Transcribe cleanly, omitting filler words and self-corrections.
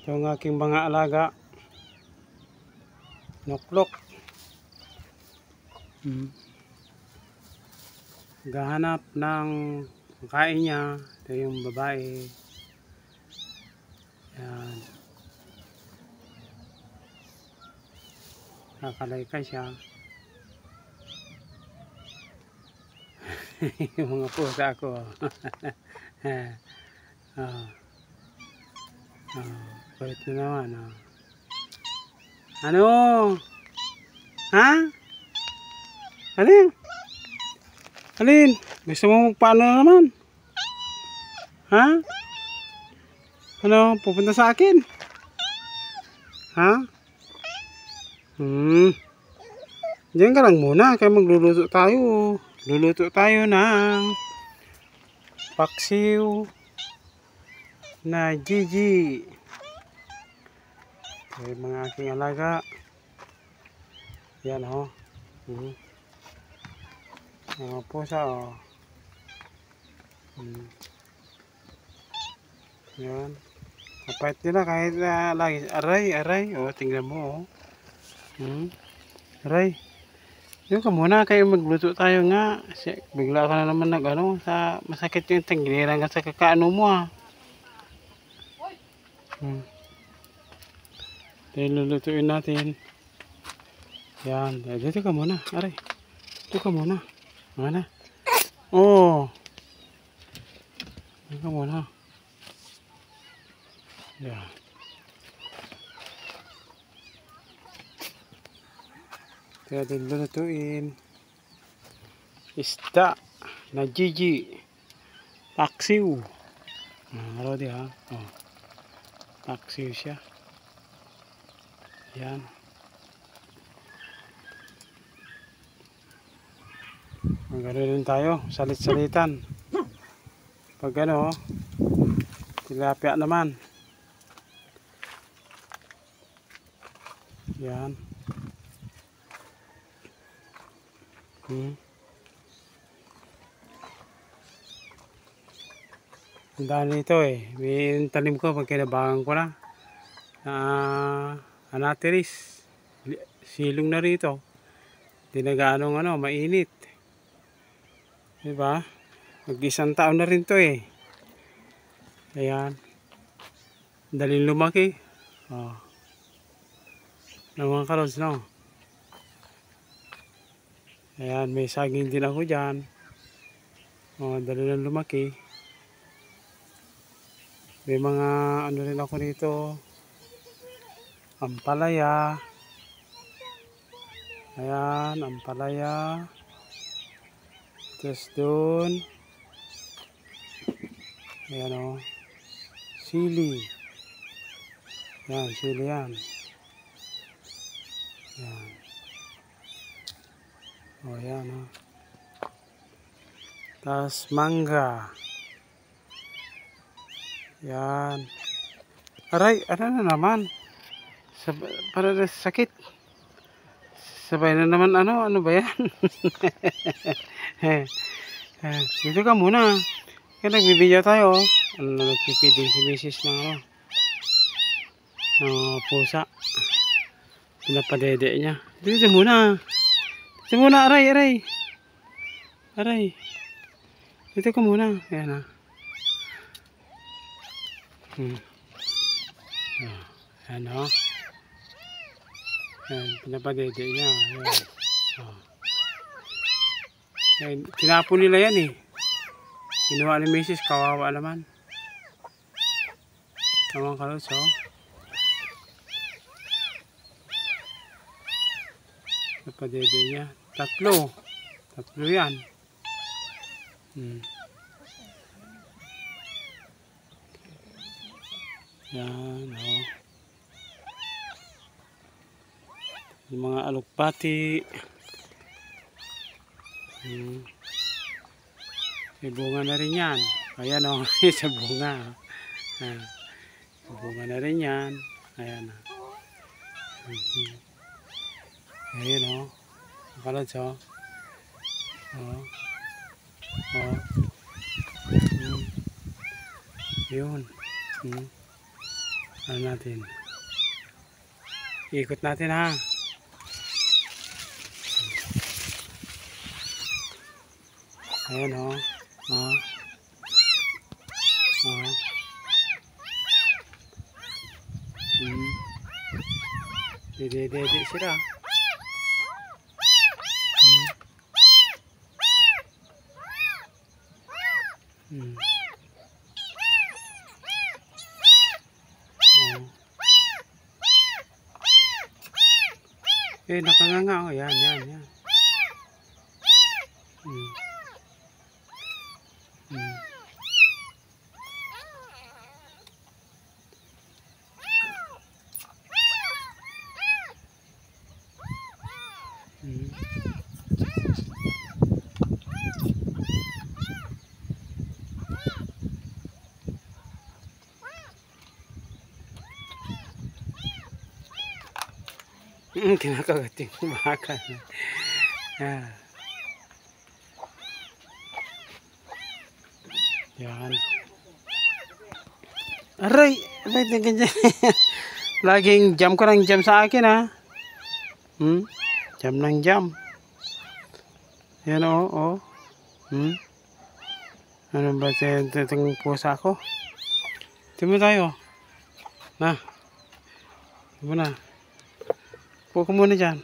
Ito ang aking mga alaga. Nuklok. Gahanap ng kain niya. Ito yung babae. Yan. Nakalaykay siya. Yung mga pusa ko. Kulit na naman. Ano? Ha? Alin? Alin? Gusto mo magpaano na naman? Ha? Ano? Pupunta sa akin? Ha? Diyan ka lang muna. Kaya magluluto tayo. Luluto tayo ng paksiw na Gigi. Ito yung mga aking alaga. Yan o. Mga pusa o. Yan. Kapait nila kahit lagi. Aray. O, tingnan mo o. Aray. Yung ka muna kayo magluto tayo nga. Bigla ka na naman sa masakit yung tinggiliran ka sa kakaano mo ah. Ito yung lulutuin natin. Yan. Dito ka muna. Aray. Dito ka muna. Mana? Oh. Dito ka muna. Yan. Ito natin lulutuin. Isda na Gigi. Paksiw. Ano di ha? Oh. Paksiw siya. Yan. Magano din tayo. Salit-salitan. Pag ano, tilapia naman. Yan. Ang dami nito eh. May tanim ko pag kinabangan ko na. Anatiris. Silong na rito. Hindi na gaanong mainit. Diba? Mag-isang taon na rin to eh. Ayan. Daling lumaki. Oh. Mga karods no. Ayan, may saging din ako dyan. Oh, dali lang lumaki. May mga ano rin ako dito. Ampalaya. Ayan, ampalaya. Tapos doon. Ayan o. Sili. Ayan, sili yan. Ayan. O, ayan o. Tapos mangga. Ayan. Aray, ano na naman? Para sakit. Sabay na naman ano ba yan? Dito ka muna. Kaya nagbibideo tayo. Nagpipiding si Mrs. ng pusa. Pinapadede niya. Dito muna. Dito muna, aray. Aray. Dito ka muna. Ayan na. Ayan o. Ayan, pinapadede niya. Ayan. Tinapon nila yan eh. Kinuha ni Mrs. Kawawa naman. Tamang kalos o. Pinapadede niya. Tatlo yan. Yan o. Yung mga alukpati. May bunga na rin yan. Ayan o. Sa bunga. Bunga na rin yan. Ayan o. Ayan o. Nakalads o. Yun. Ano natin? Ikot natin ha. Ayan o. Oh. Oh. Dede sila. Oh. Nakanganga. Oh, yan. Kinakagat yung baka. Yan. Aray! Aray, ganyan. Laging jam ka ng jam sa akin ha. Jam ng jam. Yan o. Ano ba itong pusa ko? Timo tayo. Na. Timo na. Puko muna dyan.